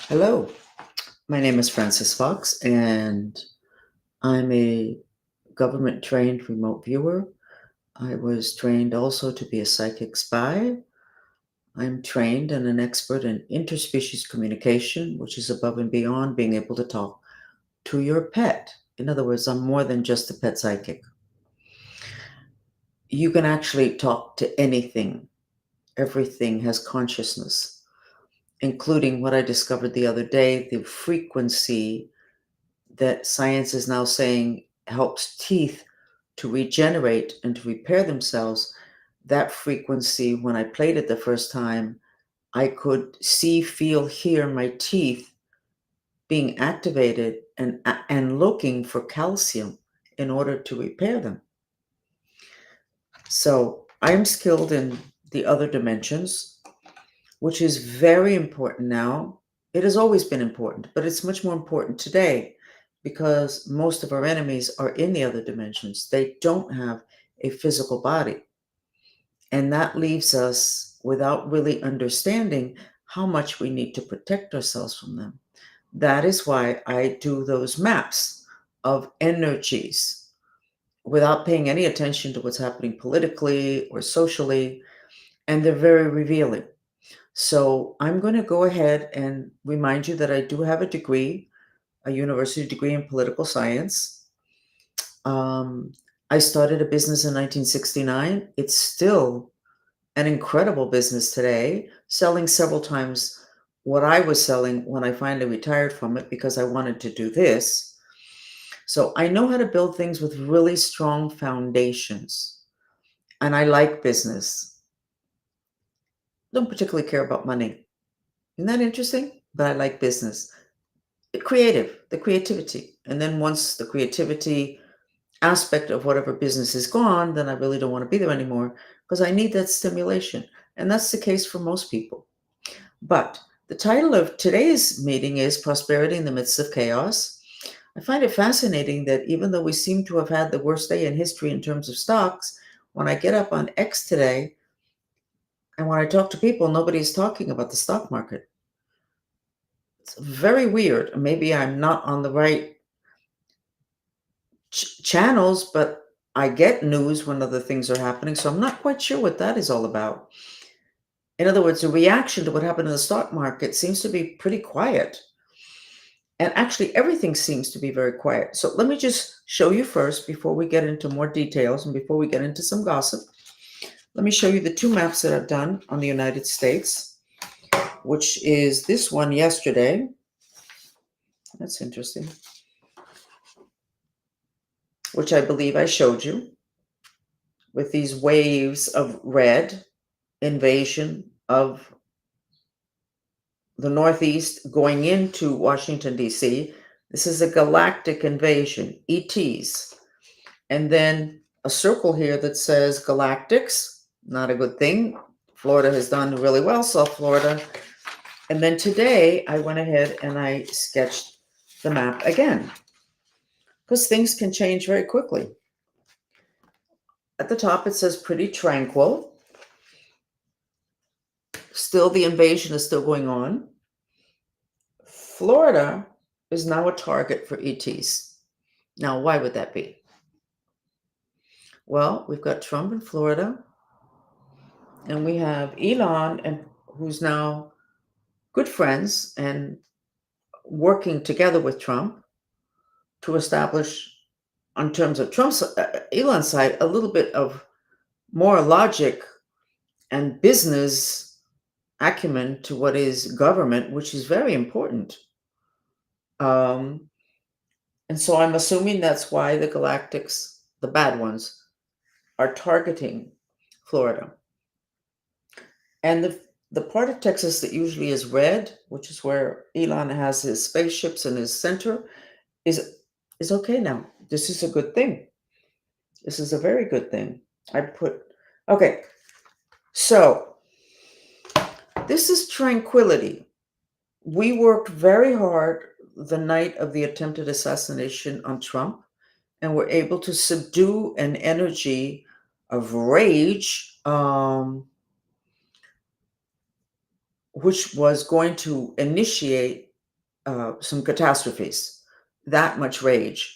Hello, my name is Francis Fox, and I'm a government trained remote viewer. I was trained also to be a psychic spy. I'm trained and an expert in interspecies communication, which is above and beyond being able to talk to your pet. In other words, I'm more than just a pet psychic. You can actually talk to anything, everything has consciousness, including what I discovered the other day, the frequency that science is now saying helps teeth to regenerate and to repair themselves. That frequency, when I played it the first time, I could see, feel, hear my teeth being activated and looking for calcium in order to repair them. So I'm skilled in the other dimensions, which is very important now. It has always been important, but it's much more important today because most of our enemies are in the other dimensions. They don't have a physical body. And that leaves us without really understanding how much we need to protect ourselves from them. That is why I do those maps of energies without paying any attention to what's happening politically or socially. And they're very revealing. So I'm going to go ahead and remind you that I do have a degree, a university degree in political science. Um, I started a business in 1969. It's still an incredible business today, selling several times what I was selling when I finally retired from it because I wanted to do this. So I know how to build things with really strong foundations. And I like business. Don't particularly care about money. Isn't that interesting? But I like business. Creative, the creativity. And then once the creativity aspect of whatever business is gone, then I really don't want to be there anymore because I need that stimulation. And that's the case for most people. But the title of today's meeting is Prosperity in the Midst of Chaos. I find it fascinating that even though we seem to have had the worst day in history in terms of stocks, when I get up on X today and when I talk to people, nobody's talking about the stock market. It's very weird. Maybe I'm not on the right channels, but I get news when other things are happening. So I'm not quite sure what that is all about. In other words, the reaction to what happened in the stock market seems to be pretty quiet. And actually, everything seems to be very quiet. So let me just show you first, before we get into more details and before we get into some gossip, let me show you the two maps that I've done on the United States, which is this one yesterday. That's interesting. Which I believe I showed you with these waves of red, invasion of the Northeast going into Washington, D.C. This is a galactic invasion, ETs. And then a circle here that says galactics, not a good thing. Florida has done really well, South Florida. And then today I went ahead and I sketched the map again because things can change very quickly. At the top it says pretty tranquil. Still, the invasion is still going on. Florida is now a target for ETs. Now, why would that be? Well, we've got Trump in Florida, and we have Elon, and who's now good friends and working together with Trump to establish, on terms of Trump's Elon's side, a little bit of more logic and business acumen to what is government, which is very important. Um, and so I'm assuming that's why the galactics, the bad ones, are targeting Florida. And the part of Texas that usually is red, which is where Elon has his spaceships in his center, is okay now. This is a good thing. This is a very good thing. Okay, so this is tranquility. We worked very hard the night of the attempted assassination on Trump, and were able to subdue an energy of rage, which was going to initiate some catastrophes, that much rage.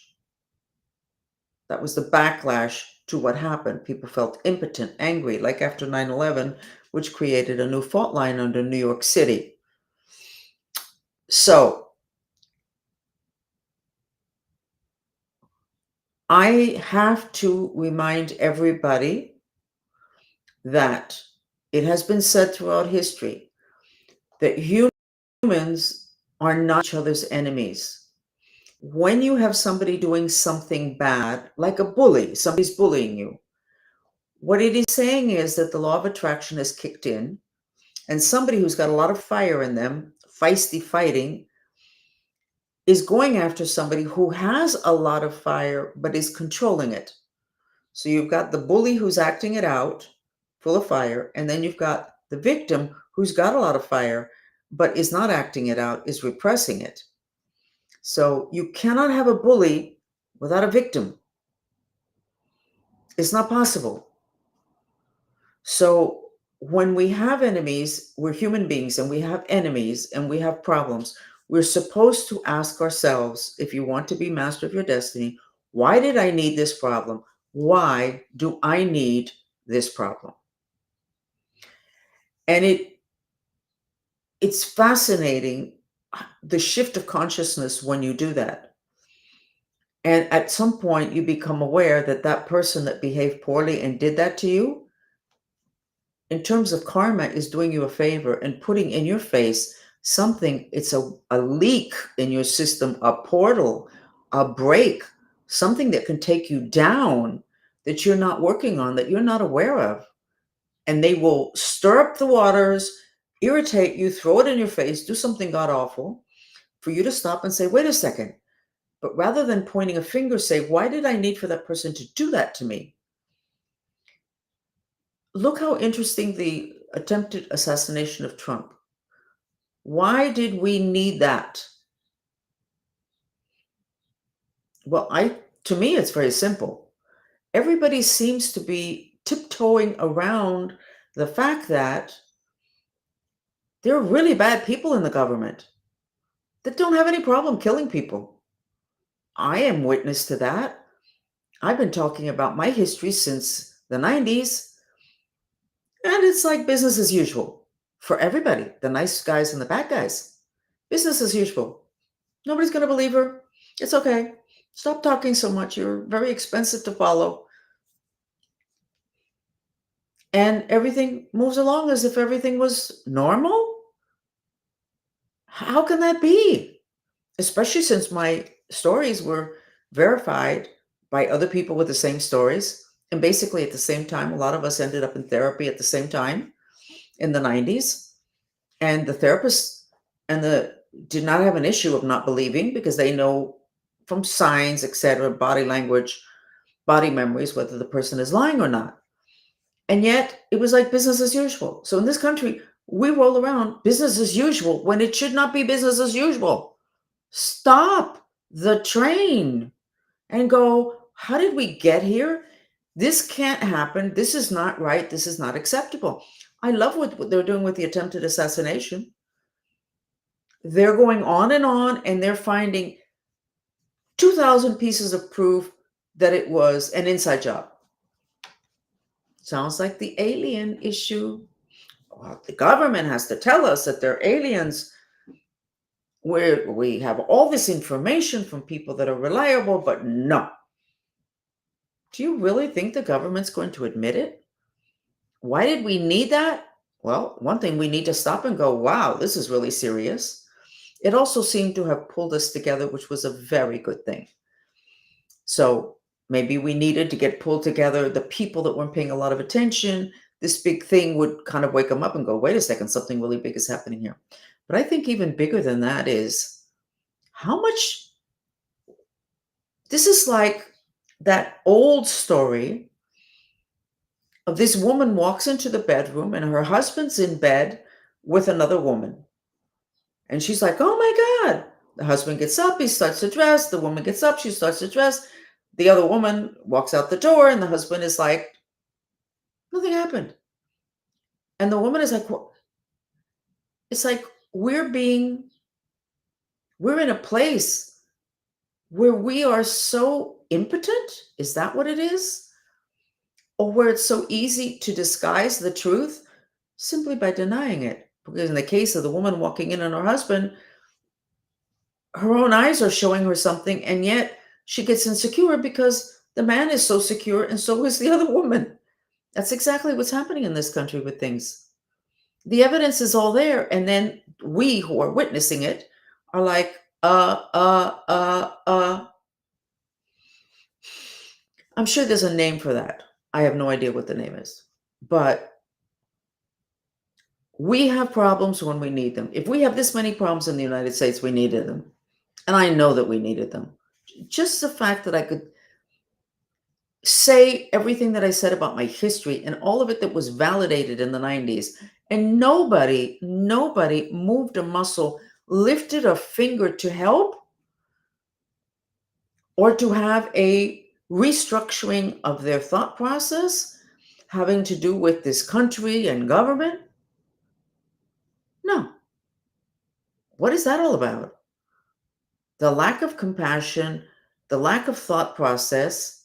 That was the backlash to what happened. People felt impotent, angry, like after 9/11, which created a new fault line under New York City. So I have to remind everybody that it has been said throughout history that humans are not each other's enemies. When you have somebody doing something bad, like a bully, somebody's bullying you, what it is saying is that the law of attraction is kicked in, and somebody who's got a lot of fire in them, feisty fighting, is going after somebody who has a lot of fire but is controlling it. So you've got the bully who's acting it out, full of fire, and then you've got the victim who's got a lot of fire but is not acting it out, is repressing it. So you cannot have a bully without a victim. It's not possible. So when we have enemies, we're human beings and we have enemies and we have problems. We're supposed to ask ourselves, if you want to be master of your destiny, why did I need this problem? Why do I need this problem? And it's fascinating the shift of consciousness when you do that. And at some point, you become aware that that person that behaved poorly and did that to you, in terms of karma, is doing you a favor and putting in your face something. It's a leak in your system, a portal, a break, something that can take you down that you're not working on, that you're not aware of. And they will stir up the waters, irritate you, throw it in your face, do something god awful for you to stop and say, wait a second. But rather than pointing a finger, say, why did I need for that person to do that to me? Look how interesting the attempted assassination of Trump. Why did we need that? Well, to me, it's very simple. Everybody seems to be tiptoeing around the fact that there are really bad people in the government that don't have any problem killing people. I am witness to that. I've been talking about my history since the 90s, and it's like business as usual for everybody, the nice guys and the bad guys. Business as usual. Nobody's going to believe her. It's okay. Stop talking so much. You're very expensive to follow. And everything moves along as if everything was normal. How can that be? Especially since my stories were verified by other people with the same stories. And basically at the same time, a lot of us ended up in therapy at the same time in the 90s. And the therapists and the did not have an issue of not believing because they know from signs, etc., body language, body memories, whether the person is lying or not. And yet it was like business as usual. So in this country, we roll around business as usual when it should not be business as usual. Stop the train and go, how did we get here? This can't happen. This is not right. This is not acceptable. I love what they're doing with the attempted assassination. They're going on, and they're finding 2,000 pieces of proof that it was an inside job. Sounds like the alien issue. Well, the government has to tell us that they're aliens. We have all this information from people that are reliable, but no. Do you really think the government's going to admit it? Why did we need that? Well, one thing, we need to stop and go, wow, this is really serious. It also seemed to have pulled us together, which was a very good thing. So maybe we needed to get pulled together. The people that weren't paying a lot of attention, this big thing would kind of wake them up and go, wait a second, something really big is happening here. But I think even bigger than that is how much this is like that old story of this woman walks into the bedroom and her husband's in bed with another woman. And she's like, oh my God. The husband gets up, he starts to dress. The woman gets up, she starts to dress. The other woman walks out the door, and the husband is like, nothing happened. And the woman is like, it's like we're being We're in a place where we are so impotent. Is that what it is? Or where it's so easy to disguise the truth simply by denying it. Because in the case of the woman walking in on her husband, her own eyes are showing her something, and yet she gets insecure because the man is so secure and so is the other woman. That's exactly what's happening in this country with things. The evidence is all there, and then we who are witnessing it are like, I'm sure there's a name for that. I have no idea what the name is. But we have problems when we need them. If we have this many problems in the United States, we needed them. And I know that we needed them. Just the fact that I could say everything that I said about my history and all of it that was validated in the 90s. And nobody moved a muscle, lifted a finger to help or to have a restructuring of their thought process having to do with this country and government. No. What is that all about? The lack of compassion, the lack of thought process.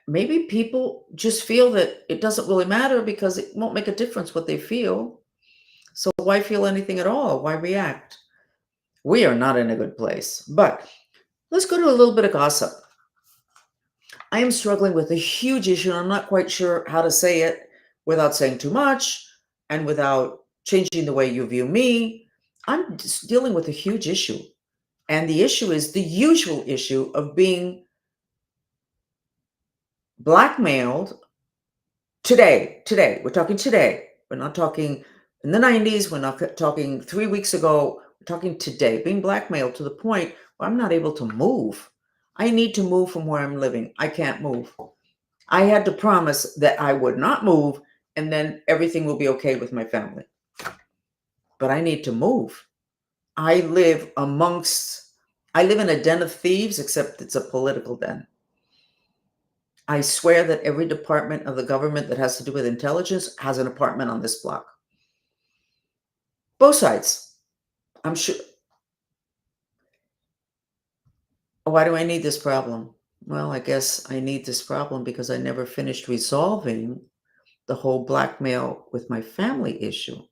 Maybe people just feel that it doesn't really matter because it won't make a difference what they feel. So why feel anything at all? Why react? We are not in a good place. But let's go to a little bit of gossip. I am struggling with a huge issue, and I'm not quite sure how to say it without saying too much and without changing the way you view me. I'm just dealing with a huge issue. And the issue is the usual issue of being blackmailed today. Today. We're talking today. We're not talking in the 90s. We're not talking 3 weeks ago. We're talking today. Being blackmailed to the point where I'm not able to move. I need to move from where I'm living. I can't move. I had to promise that I would not move and then everything will be okay with my family. But I need to move. I live in a den of thieves, except it's a political den. I swear that every department of the government that has to do with intelligence has an apartment on this block. Both sides. I'm sure. Why do I need this problem? Well, I guess I need this problem because I never finished resolving the whole blackmail with my family issue,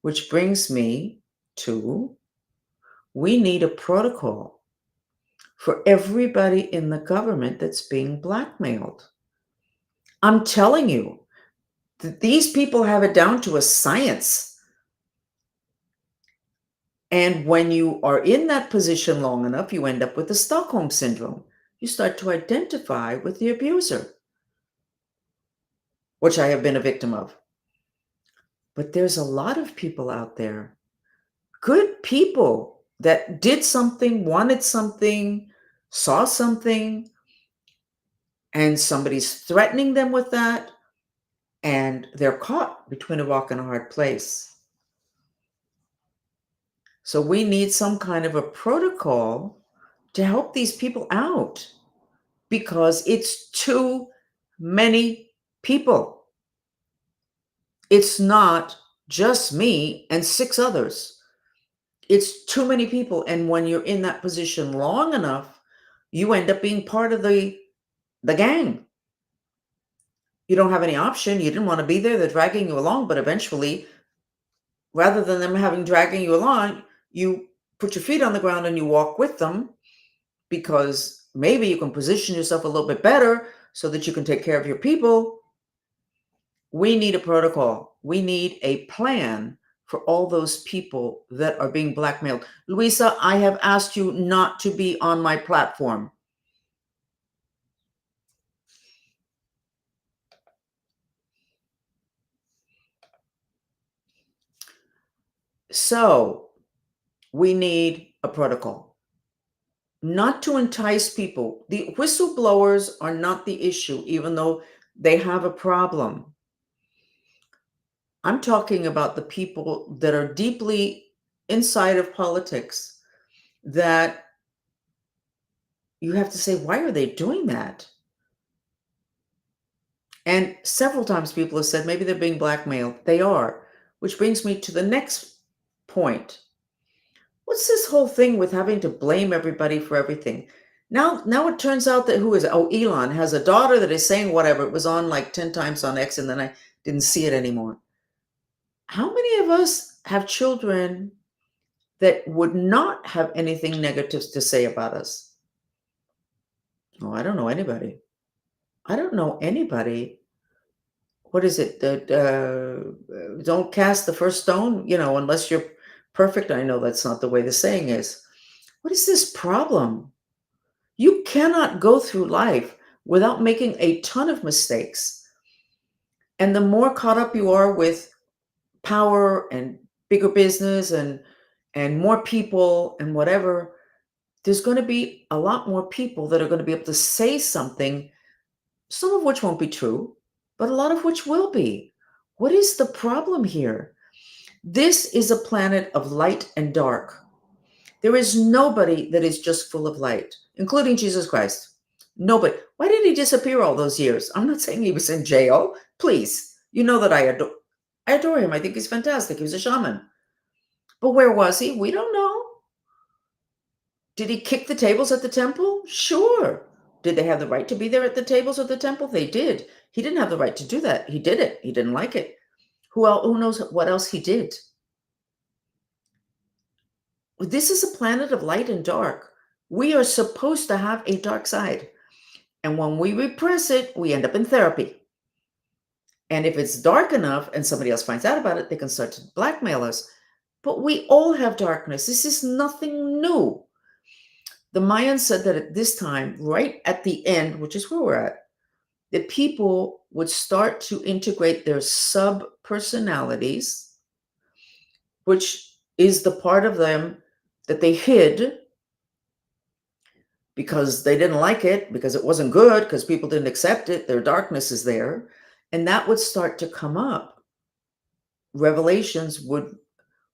which brings me to we need a protocol for everybody in the government that's being blackmailed. I'm telling you that these people have it down to a science. And when you are in that position long enough, you end up with the Stockholm syndrome. You start to identify with the abuser, which I have been a victim of. But there's a lot of people out there, good people that did something, wanted something, saw something, and somebody's threatening them with that, and they're caught between a rock and a hard place. So we need some kind of a protocol to help these people out because it's too many people. It's not just me and 6 others. It's too many people. And when you're in that position long enough, you end up being part of the gang. You don't have any option. You didn't want to be there. They're dragging you along. But eventually, rather than them dragging you along, you put your feet on the ground and you walk with them because maybe you can position yourself a little bit better so that you can take care of your people. We need a protocol. We need a plan for all those people that are being blackmailed. Luisa, I have asked you not to be on my platform. So we need a protocol. Not to entice people. The whistleblowers are not the issue, even though they have a problem. I'm talking about the people that are deeply inside of politics that you have to say, why are they doing that? And several times people have said maybe they're being blackmailed. They are, which brings me to the next point. What's this whole thing with having to blame everybody for everything? Now it turns out that who is it? Oh, Elon has a daughter that is saying whatever. It was on like 10 times on X and then I didn't see it anymore. How many of us have children that would not have anything negative to say about us? Oh, I don't know anybody. I don't know anybody. What is it? That don't cast the first stone, unless you're perfect. I know that's not the way the saying is. What is this problem? You cannot go through life without making a ton of mistakes. And the more caught up you are with power and bigger business and more people and whatever, there's going to be a lot more people that are going to be able to say something, some of which won't be true, but a lot of which will be. What is the problem here? This is a planet of light and dark. There is nobody that is just full of light, including Jesus Christ. Nobody. Why did he disappear all those years? I'm not saying he was in jail. Please. You know that I adore him. I think he's fantastic. He was a shaman. But where was he? We don't know. Did he kick the tables at the temple? Sure. Did they have the right to be there at the tables of the temple? They did. He didn't have the right to do that. He did it. He didn't like it. Who knows what else he did? This is a planet of light and dark. We are supposed to have a dark side. And when we repress it, we end up in therapy. And if it's dark enough and somebody else finds out about it, they can start to blackmail us. But we all have darkness. This is nothing new. The Mayans said that at this time, right at the end, which is where we're at, that people would start to integrate their sub personalities, which is the part of them that they hid because they didn't like it, because it wasn't good, because people didn't accept it. Their darkness is there. And that would start to come up. Revelations would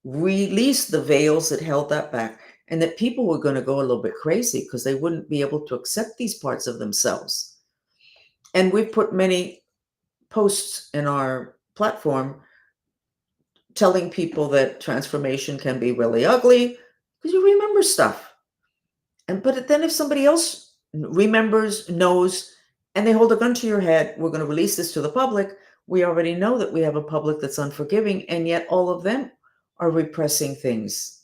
release the veils that held that back, and that people were going to go a little bit crazy because they wouldn't be able to accept these parts of themselves. And we've put many posts in our platform telling people that transformation can be really ugly because you remember stuff. But then if somebody else remembers, knows, and they hold a gun to your head, we're going to release this to the public. We already know that we have a public that's unforgiving, and yet all of them are repressing things.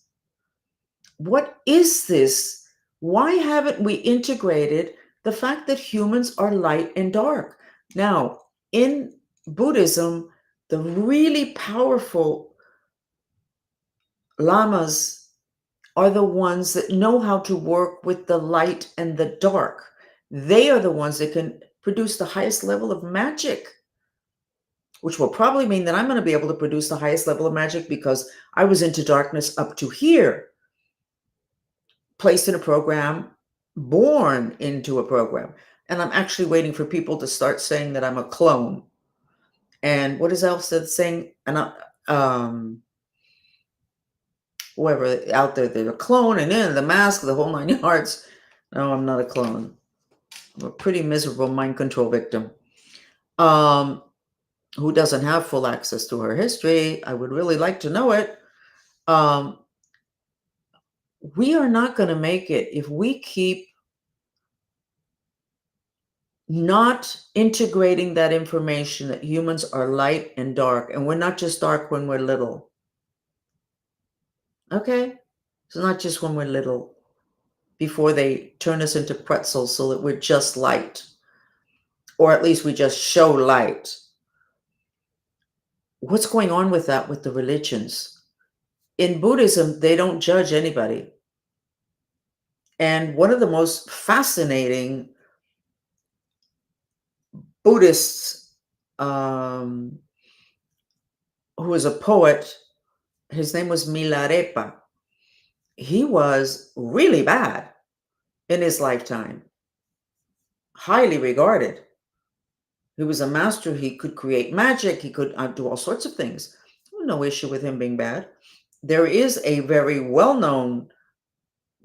What is this? Why haven't we integrated the fact that humans are light and dark? Now, in Buddhism, the really powerful lamas are the ones that know how to work with the light and the dark. They are the ones that can produce the highest level of magic, which will probably mean that I'm going to be able to produce the highest level of magic because I was into darkness up to here, placed in a program, born into a program. And I'm actually waiting for people to start saying that I'm a clone. And what is else that saying? And whoever out there, they're a clone and then the mask, the whole 9 yards. No, I'm not a clone. I'm a pretty miserable mind control victim who doesn't have full access to her history. I would really like to know it. We are not going to make it if we keep not integrating that information that humans are light and dark, and we're not just dark when we're little. Okay? It's not just when we're little, before they turn us into pretzels so that we're just light, or at least we just show light. What's going on with that with the religions? In Buddhism, they don't judge anybody. And one of the most fascinating Buddhists, who was a poet, his name was Milarepa. He was really bad in his lifetime, highly regarded. He was a master. He could create magic. He could do all sorts of things. No issue with him being bad. There is a very well-known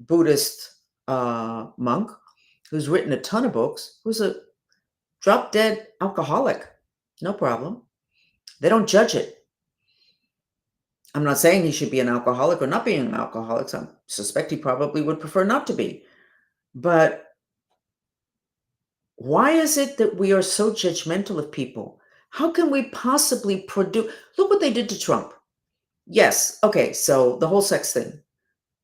Buddhist monk who's written a ton of books, who's a drop-dead alcoholic. No problem. They don't judge it. I'm not saying he should be an alcoholic or not being an alcoholic. I suspect he probably would prefer not to be. But why is it that we are so judgmental of people? How can we possibly produce? Look what they did to Trump. Yes. Okay. So the whole sex thing.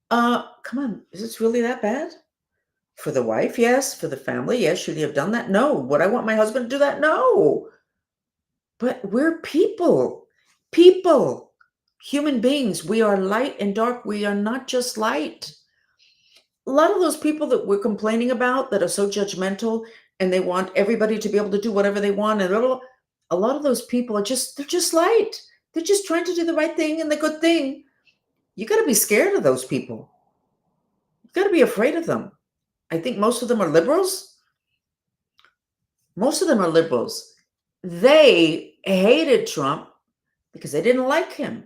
Come on. Is this really that bad? For the wife, yes. For the family, yes. Should he have done that? No. Would I want my husband to do that? No. But we're people. People. Human beings. We are light and dark. We are not just light. A lot of those people that we're complaining about that are so judgmental and they want everybody to be able to do whatever they want and a lot of those people are just they're just light. They're just trying to do the right thing and the good thing. You got to be scared of those people. You got to be afraid of them. I think most of them are liberals. Most of them are liberals. They hated Trump because they didn't like him,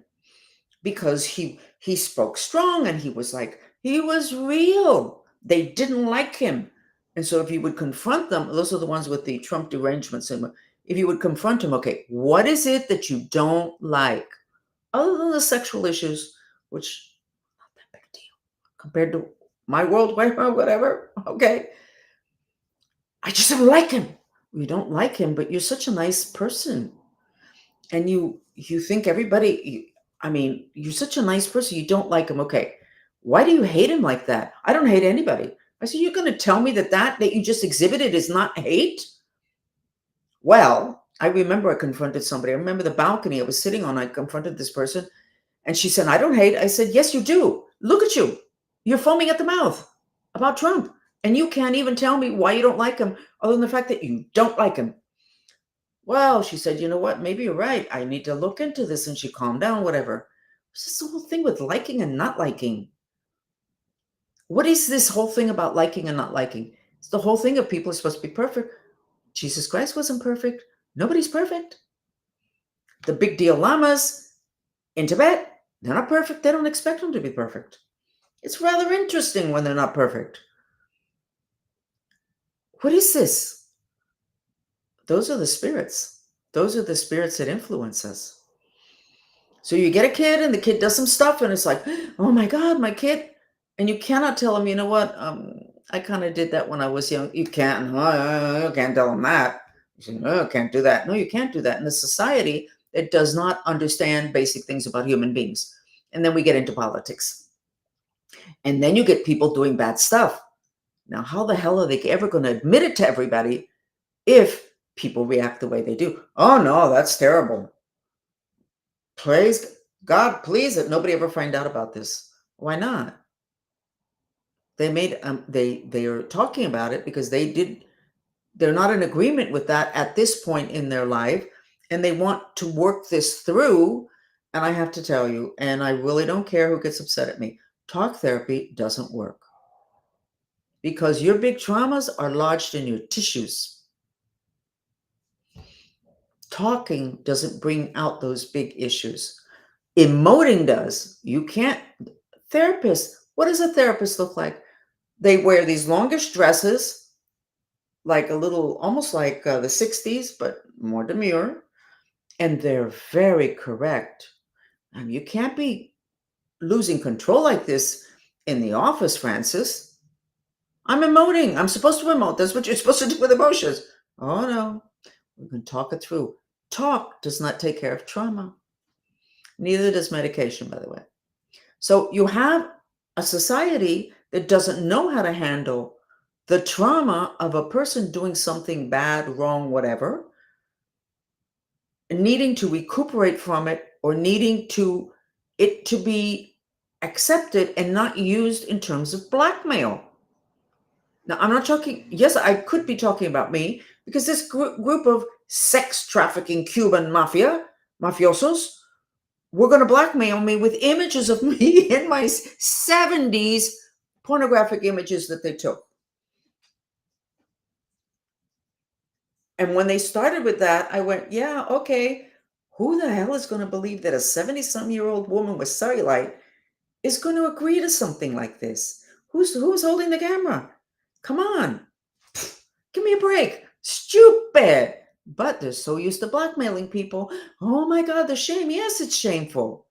because he spoke strong and he was real. They didn't like him. And so if you would confront them, those are the ones with the Trump derangement syndrome. If you would confront him, okay, what is it that you don't like? Other than the sexual issues, which not that big a deal compared to my world or whatever. Okay. I just don't like him. You don't like him, but you're such a nice person. And you think I mean, you're such a nice person, you don't like him. Okay, why do you hate him like that? I don't hate anybody. I said, you're going to tell me that you just exhibited is not hate? Well, I remember I confronted somebody. I remember the balcony I was sitting on. I confronted this person, and she said, I don't hate. I said, yes, you do. Look at you. You're foaming at the mouth about Trump, and you can't even tell me why you don't like him other than the fact that you don't like him. Well, she said, you know what? Maybe you're right. I need to look into this. And she calmed down, whatever. What's this whole thing with liking and not liking? What is this whole thing about liking and not liking? It's the whole thing of people are supposed to be perfect. Jesus Christ wasn't perfect. Nobody's perfect. The big deal llamas in Tibet, they're not perfect. They don't expect them to be perfect. It's rather interesting when they're not perfect. What is this? Those are the spirits. Those are the spirits that influence us. So you get a kid and the kid does some stuff and it's like, oh my God, my kid. And you cannot tell them, you know what? I kind of did that when I was young. You can't. You can't tell them that. You say, no, can't do that. No, you can't do that. In a society that does not understand basic things about human beings. And then we get into politics. And then you get people doing bad stuff. Now, how the hell are they ever going to admit it to everybody if people react the way they do? Oh, no, that's terrible. Praise God, please that nobody ever find out about this. Why not? They made they are talking about it because they're not in agreement with that at this point in their life, and they want to work this through. And I have to tell you, and I really don't care who gets upset at me, talk therapy doesn't work because your big traumas are lodged in your tissues. Talking doesn't bring out those big issues. Emoting does. You can't. Therapist, what does a therapist look like? They wear these longish dresses, like a little, almost like the 60s, but more demure. And they're very correct. And you can't be losing control like this in the office, Francis. I'm emoting. I'm supposed to emote. That's what you're supposed to do with emotions. Oh, no. We can talk it through. Talk does not take care of trauma. Neither does medication, by the way. So you have a society that doesn't know how to handle the trauma of a person doing something bad, wrong, whatever, needing to recuperate from it or needing to it to be accepted and not used in terms of blackmail. Now, I'm not talking, yes, I could be talking about me because this group of sex trafficking Cuban mafiosos, were going to blackmail me with images of me in my 70s, pornographic images that they took. And when they started with that, I went, yeah, okay. Who the hell is going to believe that a 70-some-year-old woman with cellulite is going to agree to something like this? Who's holding the camera? Come on. Give me a break. Stupid. But they're so used to blackmailing people. Oh my God, the shame. Yes, it's shameful.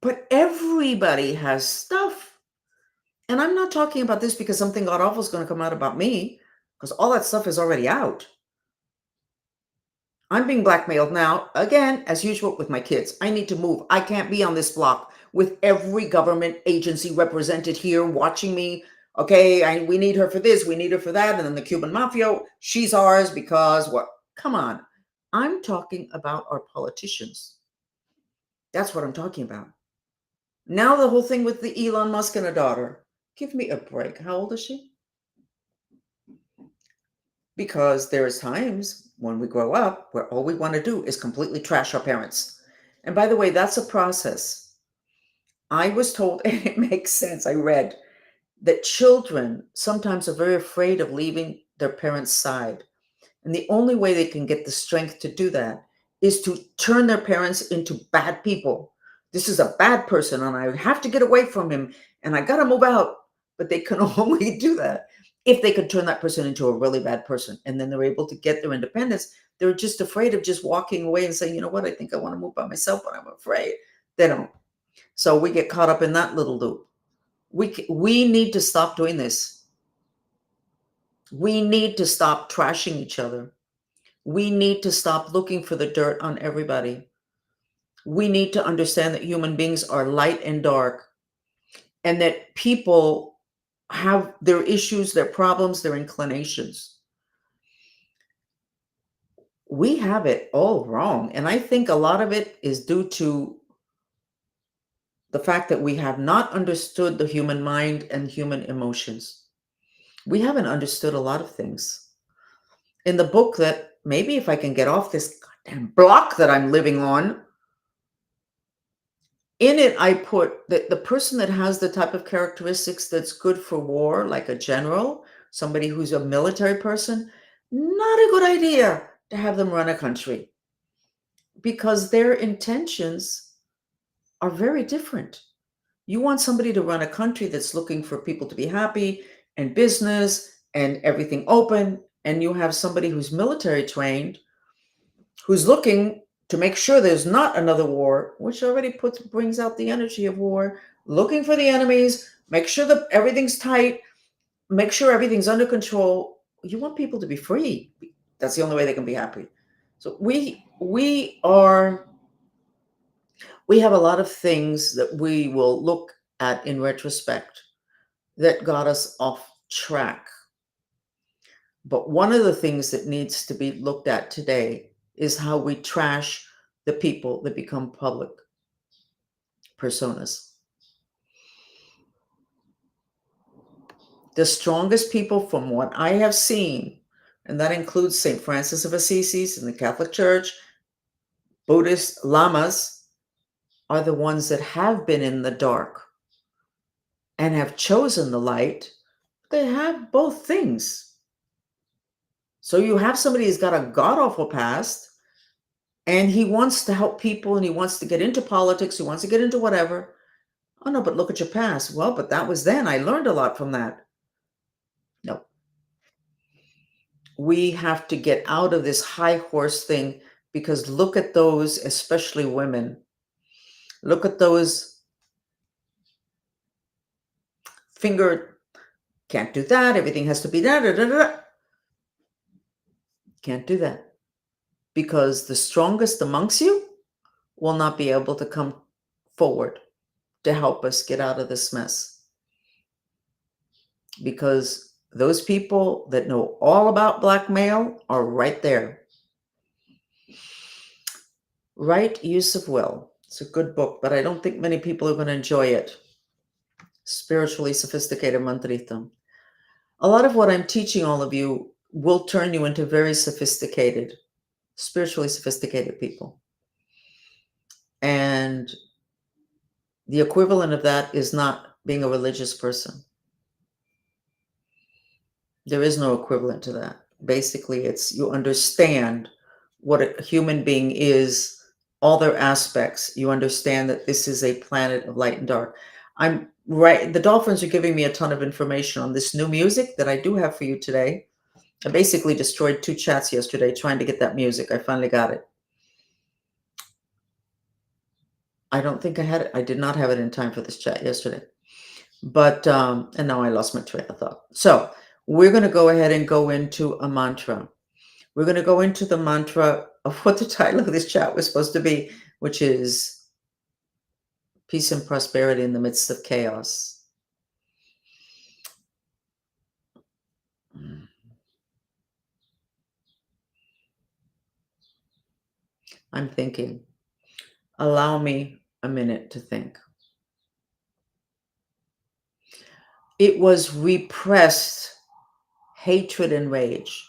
But everybody has stuff. And I'm not talking about this because something god awful is going to come out about me, because all that stuff is already out. I'm being blackmailed now, again, as usual, with my kids. I need to move. I can't be on this block with every government agency represented here watching me. Okay, we need her for this, we need her for that. And then the Cuban mafia, she's ours because what? Come on. I'm talking about our politicians. That's what I'm talking about. Now, the whole thing with the Elon Musk and a daughter. Give me a break. How old is she? Because there is times when we grow up where all we want to do is completely trash our parents. And by the way, that's a process. I was told, and it makes sense, I read that children sometimes are very afraid of leaving their parents' side. And the only way they can get the strength to do that is to turn their parents into bad people. This is a bad person, and I have to get away from him, and I got to move out. But they can only do that if they could turn that person into a really bad person. And then they're able to get their independence. They're just afraid of just walking away and saying, you know what, I think I want to move by myself, but I'm afraid. They don't. So we get caught up in that little loop. We need to stop doing this. We need to stop trashing each other. We need to stop looking for the dirt on everybody. We need to understand that human beings are light and dark, and that people have their issues, their problems, their inclinations. We have it all wrong. And I think a lot of it is due to the fact that we have not understood the human mind and human emotions. We haven't understood a lot of things. In the book, that maybe if I can get off this goddamn block that I'm living on, in it, I put that the person that has the type of characteristics that's good for war, like a general, somebody who's a military person, not a good idea to have them run a country, because their intentions are very different. You want somebody to run a country that's looking for people to be happy and business and everything open, and you have somebody who's military trained who's looking to make sure there's not another war, which already brings out the energy of war, looking for the enemies, make sure that everything's tight, make sure everything's under control. You want people to be free. That's the only way they can be happy. So we have a lot of things that we will look at in retrospect that got us off track. But one of the things that needs to be looked at today is how we trash the people that become public personas. The strongest people, from what I have seen, and that includes St. Francis of Assisi in the Catholic Church, Buddhist lamas, are the ones that have been in the dark and have chosen the light. They have both things. So you have somebody who's got a god awful past, and he wants to help people, and he wants to get into politics, he wants to get into whatever. Oh no, but look at your past. Well, but that was then. I learned a lot from that. No, we have to get out of this high horse thing, because look at those, especially women. Look at those finger, can't do that. Everything has to be da da da da. Can't do that, because the strongest amongst you will not be able to come forward to help us get out of this mess, because those people that know all about blackmail are right there. Right Use of Will. It's a good book, but I don't think many people are going to enjoy it. Spiritually Sophisticated Mantrita. A lot of what I'm teaching all of you will turn you into very sophisticated, spiritually sophisticated people. And the equivalent of that is not being a religious person. There is no equivalent to that. Basically, it's you understand what a human being is, all their aspects. You understand that this is a planet of light and dark. I'm right. The dolphins are giving me a ton of information on this new music that I do have for you today. I basically destroyed 2 chats yesterday trying to get that music. I finally got it. I don't think I had it. I did not have it in time for this chat yesterday. But and now I lost my train of thought. So we're going to go ahead and go into a mantra. We're going to go into the mantra of what the title of this chat was supposed to be, which is peace and prosperity in the midst of chaos. I'm thinking. Allow me a minute to think. It was repressed hatred and rage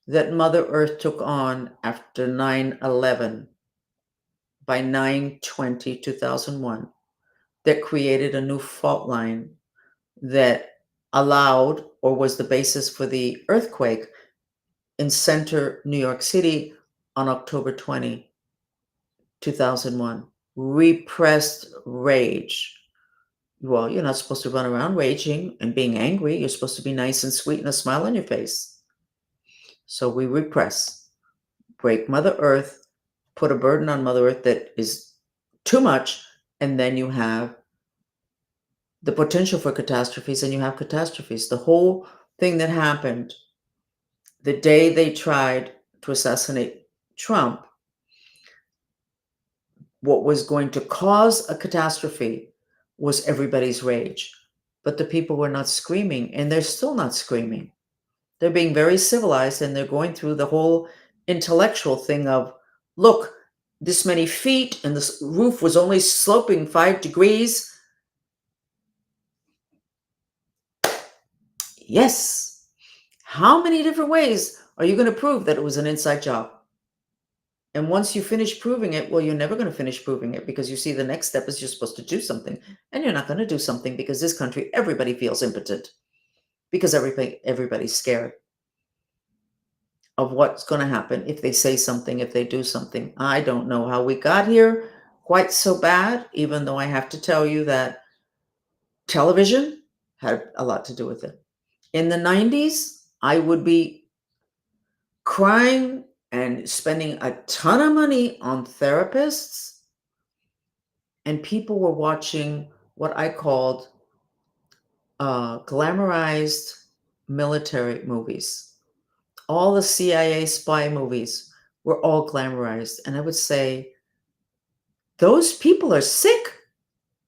that Mother Earth took on after 9/11 by 9/20/2001 that created a new fault line that allowed or was the basis for the earthquake in center New York City on October 20, 2001. Repressed rage. Well, you're not supposed to run around raging and being angry. You're supposed to be nice and sweet and a smile on your face. So we repress, break Mother Earth, put a burden on Mother Earth that is too much, and then you have the potential for catastrophes, and you have catastrophes. The whole thing that happened the day they tried to assassinate Trump, what was going to cause a catastrophe was everybody's rage. But the people were not screaming, and they're still not screaming. They're being very civilized, and they're going through the whole intellectual thing of, look, this many feet, and this roof was only sloping 5 degrees. Yes. How many different ways are you going to prove that it was an inside job? And once you finish proving it, well, you're never going to finish proving it, because you see the next step is you're supposed to do something, and you're not going to do something because this country, everybody feels impotent, because everybody's scared of what's going to happen if they say something, if they do something. I don't know how we got here quite so bad, even though I have to tell you that television had a lot to do with it. In the 90s, I would be crying and spending a ton of money on therapists, and people were watching what I called glamorized military movies. All the CIA spy movies were all glamorized. And I would say, those people are sick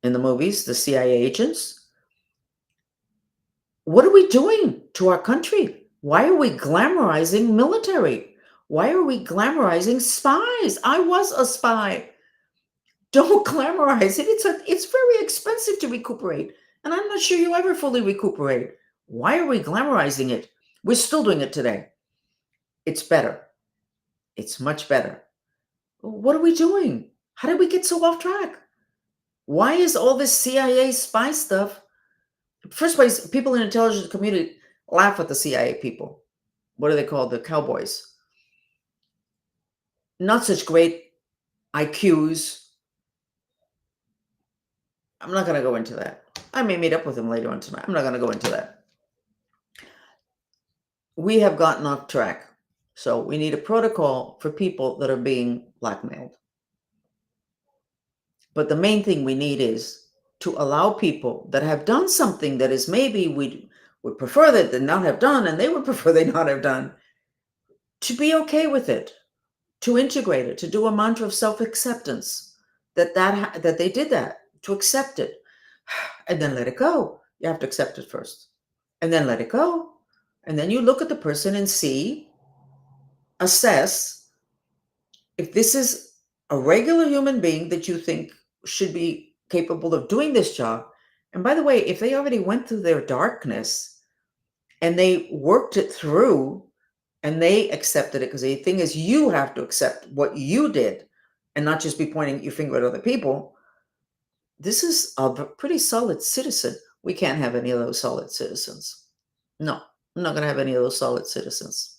in the movies, the CIA agents. What are we doing to our country? Why are we glamorizing military? Why are we glamorizing spies? I was a spy. Don't glamorize it. It's very expensive to recuperate, and I'm not sure you ever fully recuperate. Why are we glamorizing it? We're still doing it today. It's better. It's much better. What are we doing? How did we get so off track? Why is all this CIA spy stuff? First place, people in the intelligence community laugh at the CIA people. What are they called? The cowboys. Not such great IQs. I'm not going to go into that. I may meet up with them later on tonight. I'm not going to go into that. We have gotten off track. So we need a protocol for people that are being blackmailed. But the main thing we need is to allow people that have done something that is maybe we would prefer that they not have done, and they would prefer they not have done, to be okay with it, to integrate it, to do a mantra of self-acceptance, that they did that, to accept it, and then let it go. You have to accept it first, and then let it go. And then you look at the person and see, assess if this is a regular human being that you think should be capable of doing this job. And by the way, if they already went through their darkness and they worked it through and they accepted it, because the thing is, you have to accept what you did and not just be pointing your finger at other people. This is a pretty solid citizen. We can't have any of those solid citizens. No, I'm not going to have any of those solid citizens.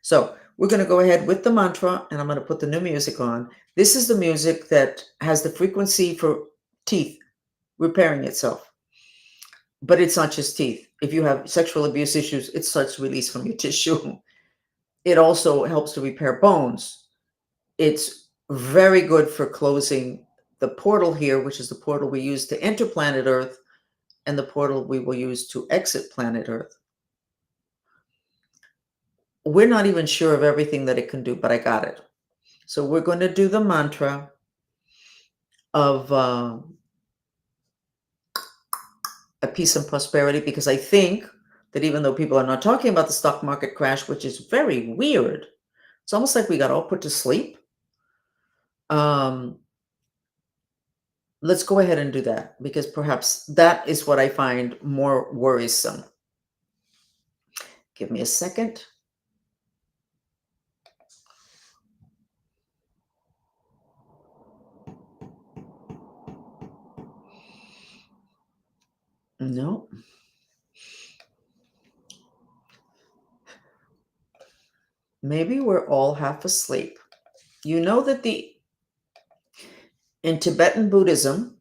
So we're going to go ahead with the mantra, and I'm going to put the new music on. This is the music that has the frequency for teeth repairing itself. But it's not just teeth. If you have sexual abuse issues, it starts to release from your tissue. It also helps to repair bones. It's very good for closing the portal here, which is the portal we use to enter planet Earth, and the portal we will use to exit planet Earth. We're not even sure of everything that it can do, but I got it. So we're going to do the mantra of a peace and prosperity, because I think that even though people are not talking about the stock market crash, which is very weird, it's almost like we got all put to sleep. Let's go ahead and do that, because perhaps that is what I find more worrisome. Give me a second. No. Maybe we're all half asleep. You know that in Tibetan Buddhism,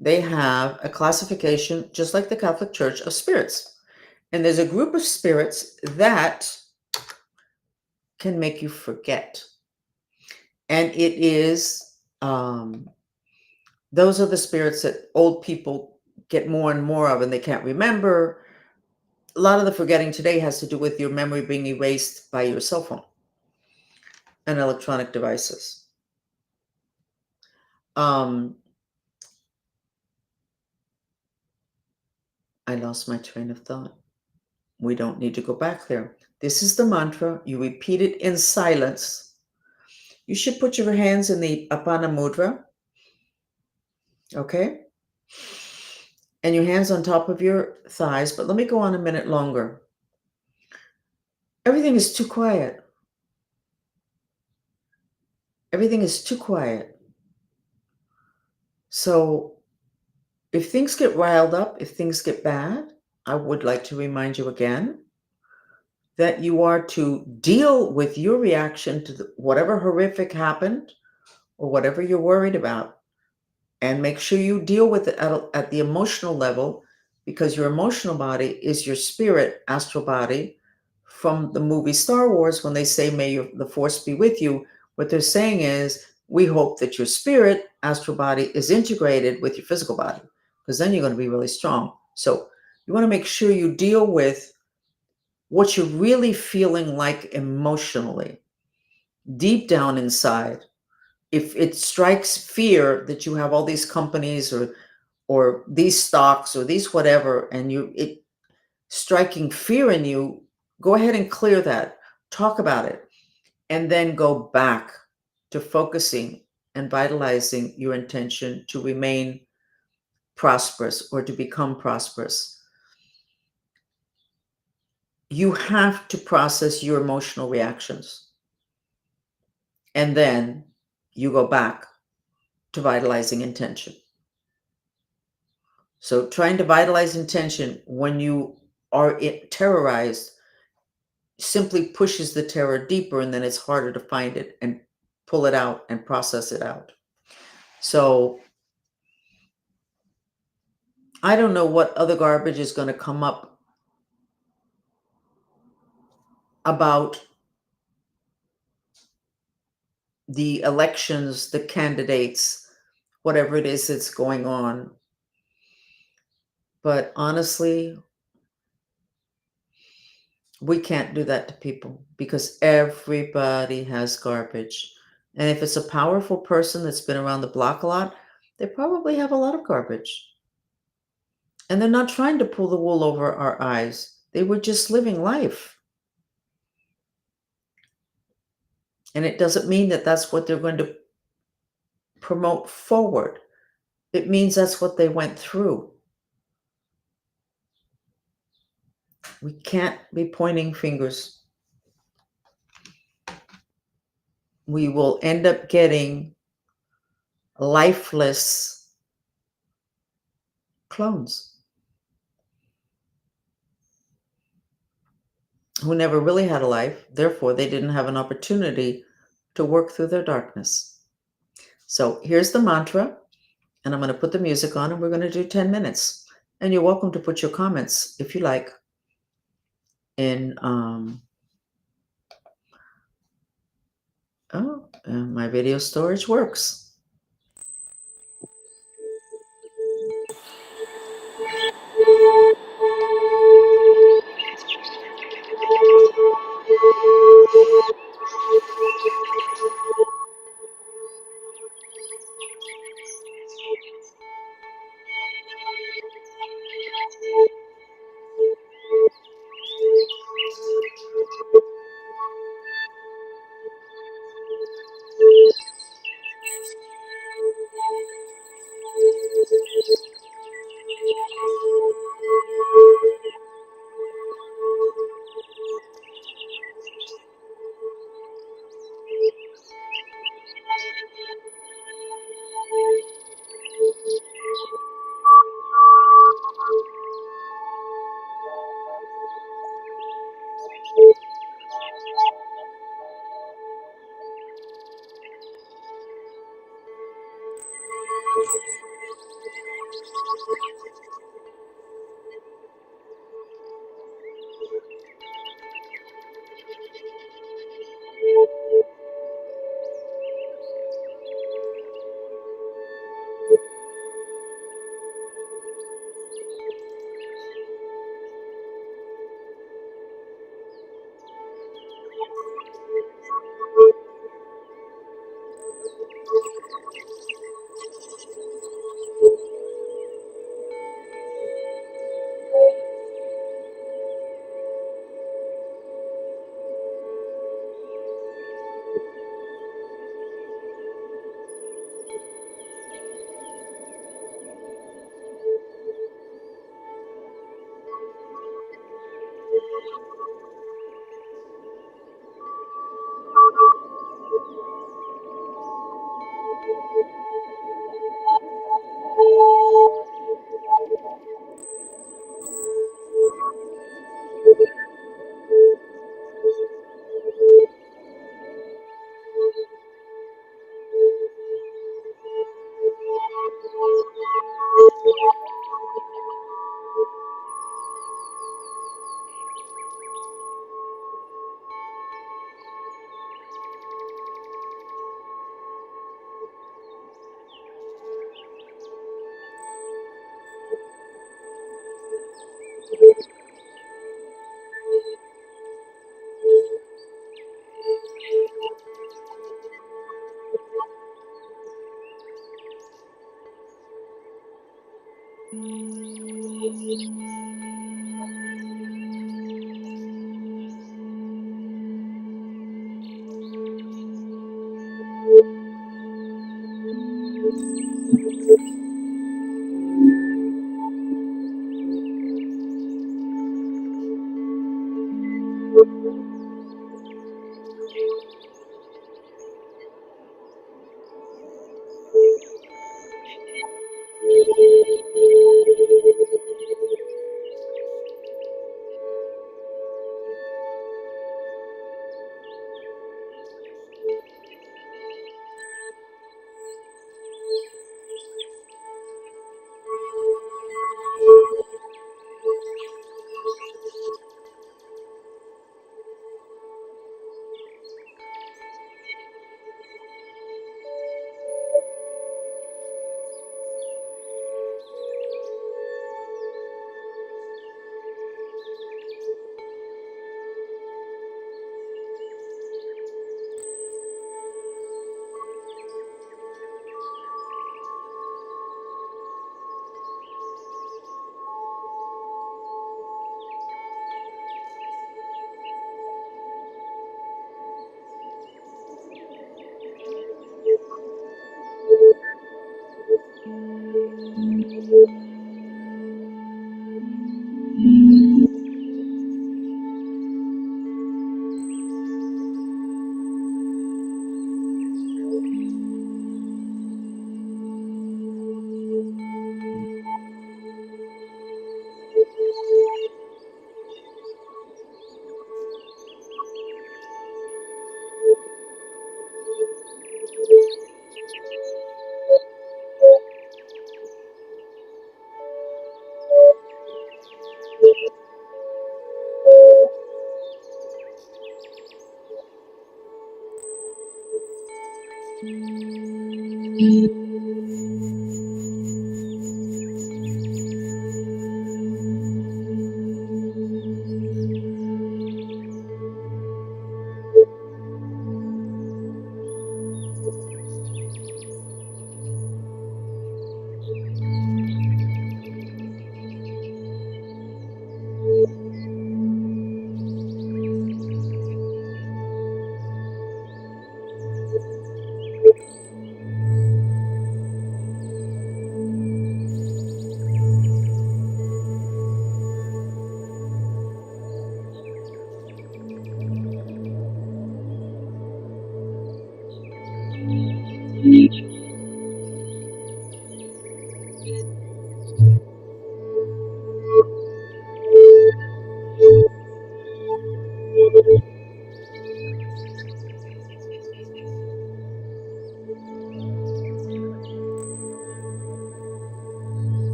they have a classification, just like the Catholic Church, of spirits. And there's a group of spirits that can make you forget. And it is, those are the spirits that old people get more and more of, and they can't remember. A lot of the forgetting today has to do with your memory being erased by your cell phone and electronic devices. I lost my train of thought. We don't need to go back there. This is the mantra. You repeat it in silence. You should put your hands in the Apana Mudra, okay? And your hands on top of your thighs, but let me go on a minute longer. Everything is too quiet. Everything is too quiet. So if things get riled up, if things get bad, I would like to remind you again that you are to deal with your reaction to whatever horrific happened or whatever you're worried about, and make sure you deal with it at the emotional level, because your emotional body is your spirit astral body. From the movie Star Wars, when they say, may the force be with you, what they're saying is, we hope that your spirit astral body is integrated with your physical body, because then you're going to be really strong. So you want to make sure you deal with what you're really feeling like emotionally, deep down inside. If it strikes fear that you have all these companies or these stocks or these whatever, and it striking fear in you, go ahead and clear that. Talk about it, and then go back to focusing and vitalizing your intention to remain prosperous or to become prosperous. You have to process your emotional reactions, and then you go back to vitalizing intention. So trying to vitalize intention when you are terrorized simply pushes the terror deeper, and then it's harder to find it and pull it out and process it out. So I don't know what other garbage is going to come up about the elections, the candidates, whatever it is that's going on. But honestly, we can't do that to people, because everybody has garbage. And if it's a powerful person that's been around the block a lot, they probably have a lot of garbage. And they're not trying to pull the wool over our eyes. They were just living life. And it doesn't mean that that's what they're going to promote forward. It means that's what they went through. We can't be pointing fingers. We will end up getting lifeless clones who never really had a life. Therefore, they didn't have an opportunity to work through their darkness. So here's the mantra, and I'm going to put the music on, and we're going to do 10 minutes. And you're welcome to put your comments, if you like, in my video storage works.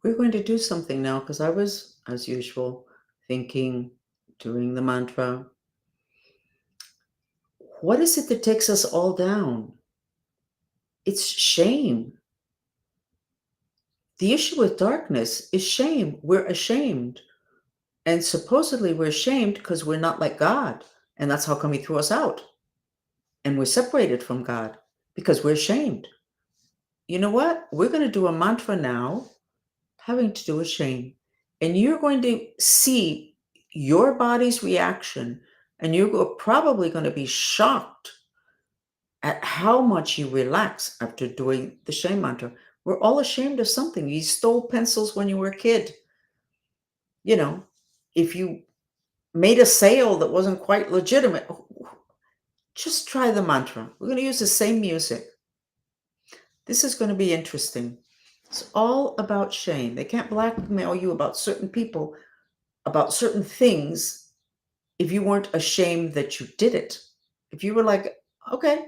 We're going to do something now because I was, as usual, thinking during the mantra, what is it that takes us all down? It's shame. The issue with darkness is shame. We're ashamed. And supposedly we're ashamed because we're not like God. And that's how come He threw us out. And we're separated from God because we're ashamed. You know what? We're going to do a mantra now having to do with shame. And you're going to see your body's reaction, and you're probably going to be shocked at how much you relax after doing the shame mantra. We're all ashamed of something. You stole pencils when you were a kid. You know, if you made a sale that wasn't quite legitimate, just try the mantra. We're going to use the same music. This is going to be interesting. It's all about shame. They can't blackmail you about certain people, about certain things, if you weren't ashamed that you did it. If you were like, okay,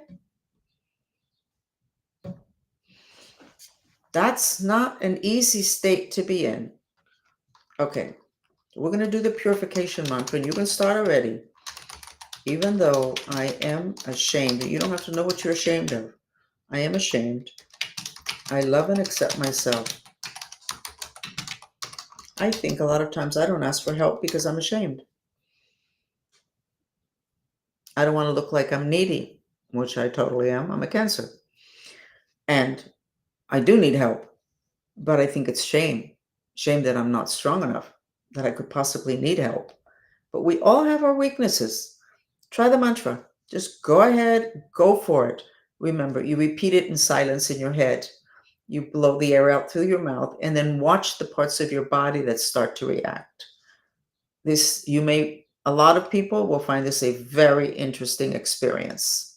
that's not an easy state to be in. Okay, we're going to do the purification mantra, and you can start already. Even though I am ashamed, you don't have to know what you're ashamed of. I am ashamed. I love and accept myself. I think a lot of times I don't ask for help because I'm ashamed. I don't want to look like I'm needy, which I totally am. I'm a Cancer. And I do need help, but I think it's shame. Shame that I'm not strong enough, that I could possibly need help. But we all have our weaknesses. Try the mantra. Just go ahead, go for it. Remember, you repeat it in silence in your head. You blow the air out through your mouth and then watch the parts of your body that start to react. A lot of people will find this a very interesting experience.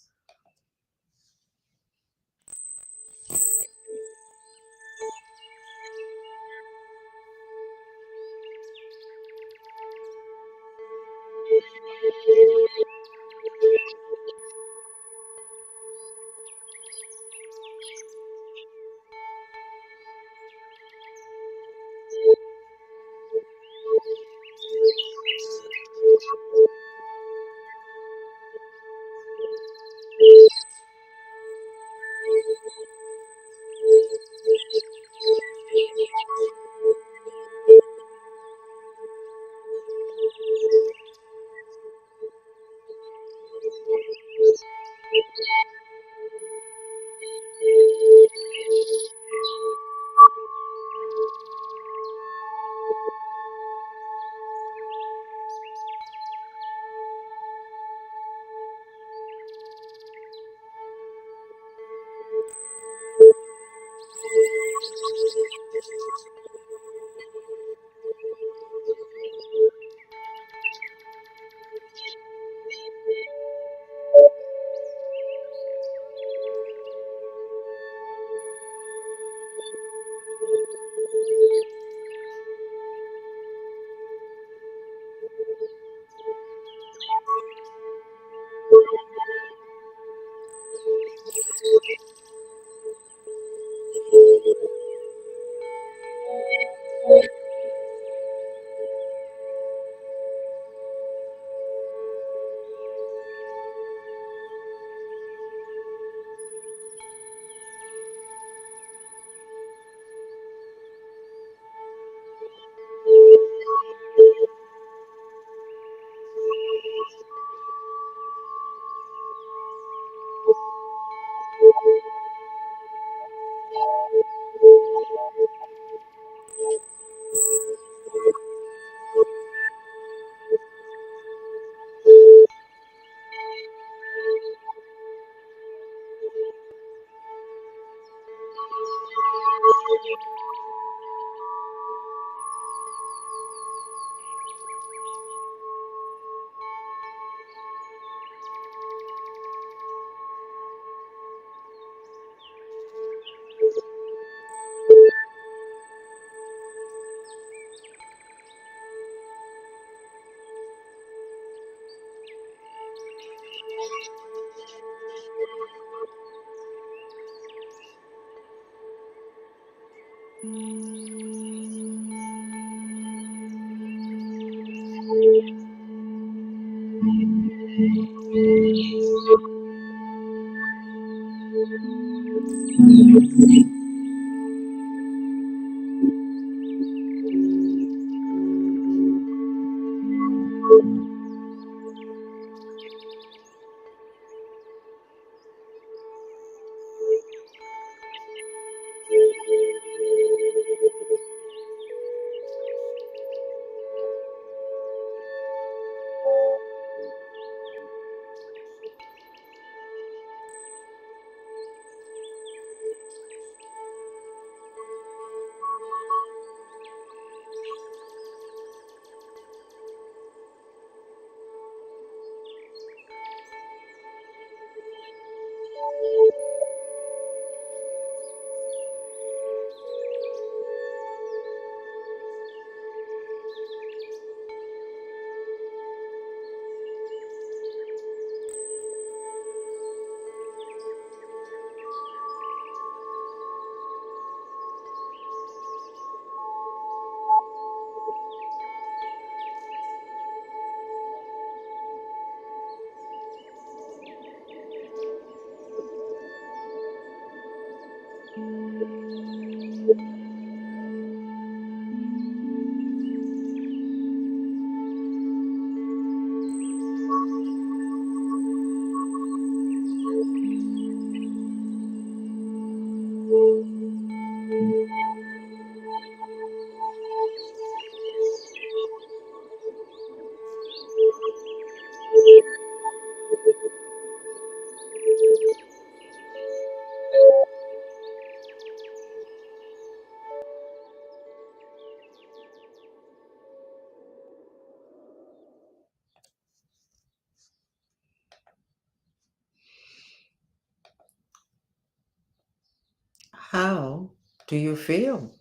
How do you feel?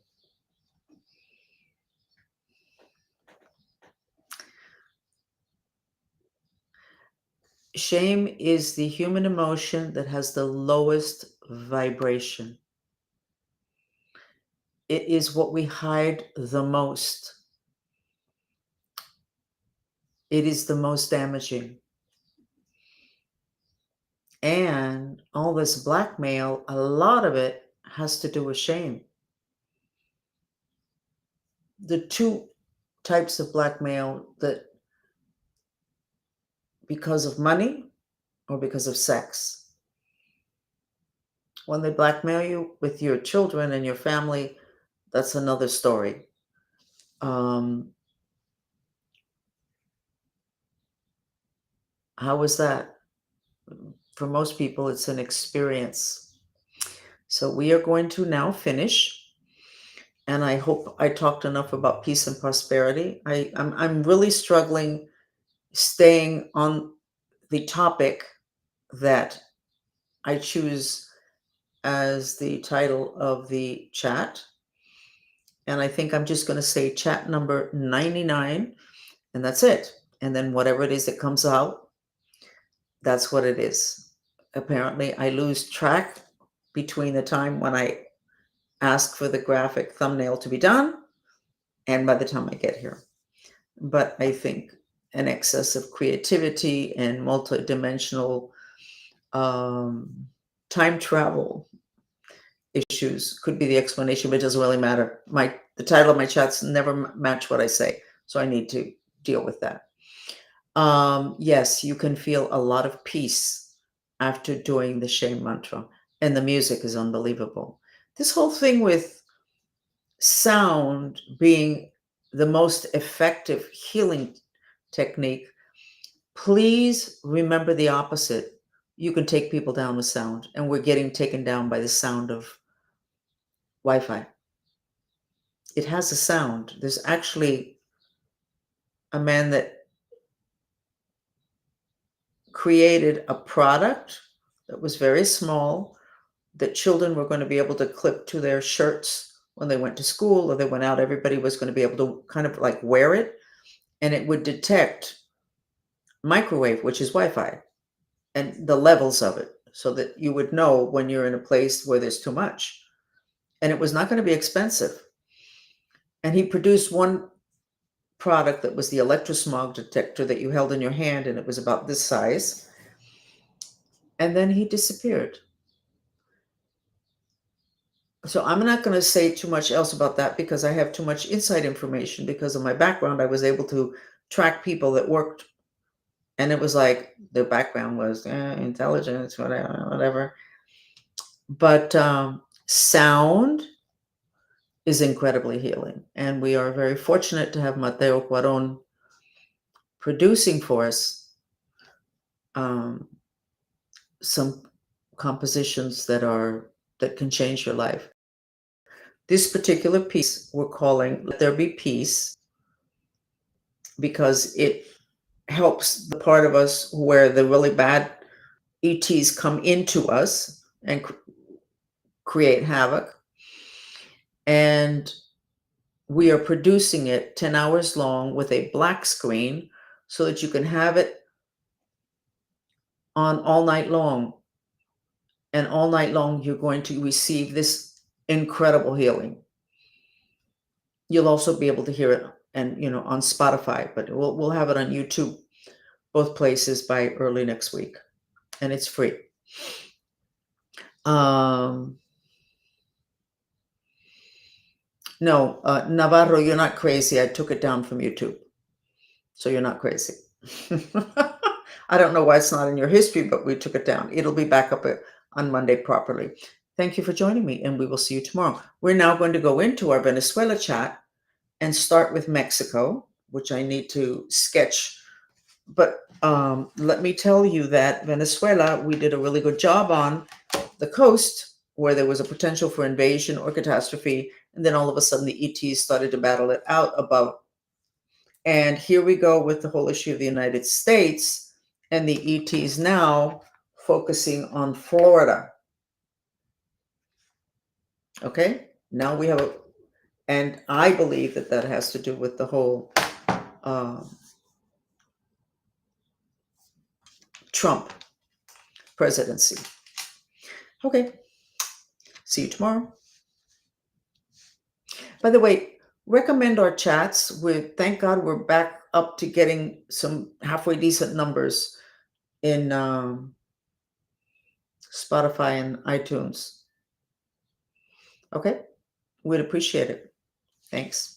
Shame is the human emotion that has the lowest vibration. It is what we hide the most. It is the most damaging. And all this blackmail, a lot of it has to do with shame. The two types of blackmail that because of money or because of sex. When they blackmail you with your children and your family, that's another story. Um, how is that? For most people, it's an experience. So we are going to now finish. And I hope I talked enough about peace and prosperity. I'm really struggling staying on the topic that I choose as the title of the chat. And I think I'm just going to say chat number 99, and that's it. And then whatever it is that comes out, that's what it is. Apparently, I lose track between the time when I ask for the graphic thumbnail to be done and by the time I get here. But I think an excess of creativity and multidimensional time travel issues could be the explanation, but it doesn't really matter. The title of my chats never match what I say, so I need to deal with that. Yes, you can feel a lot of peace after doing the shame mantra, and the music is unbelievable. This whole thing with sound being the most effective healing technique, please remember the opposite. You can take people down with sound, and we're getting taken down by the sound of Wi-Fi. It has a sound. There's actually a man that created a product that was very small that children were going to be able to clip to their shirts when they went to school or they went out. Everybody was going to be able to kind of like wear it, and it would detect microwave, which is Wi-Fi, and the levels of it so that you would know when you're in a place where there's too much. and it was not going to be expensive. And he produced one product that was the electrosmog detector that you held in your hand, and it was about this size. And then he disappeared. So I'm not going to say too much else about that because I have too much inside information. Because of my background, I was able to track people that worked, and it was like their background was intelligence, whatever. But sound is incredibly healing, and we are very fortunate to have Mateo Cuaron producing for us some compositions that can change your life. This particular piece we're calling Let There Be Peace because it helps the part of us where the really bad ETs come into us and create havoc. And we are producing it 10 hours long with a black screen so that you can have it on all night long. And all night long, you're going to receive this incredible healing. You'll also be able to hear it and on Spotify, but we'll have it on YouTube, both places, by early next week, and it's free. No, Navarro, you're not crazy. I took it down from YouTube, so you're not crazy. I don't know why it's not in your history, but we took it down. It'll be back up on Monday properly. Thank you for joining me, and we will see you tomorrow. We're now going to go into our Venezuela chat and start with Mexico, which I need to sketch. But let me tell you that Venezuela, we did a really good job on the coast where there was a potential for invasion or catastrophe. And then all of a sudden the ETs started to battle it out above. And here we go with the whole issue of the United States and the ETs now focusing on Florida. Okay, now we have and I believe that has to do with the whole Trump presidency. Okay, see you tomorrow. By the way, recommend our chats. Thank God we're back up to getting some halfway decent numbers in Spotify and iTunes. Okay, we'd appreciate it. Thanks.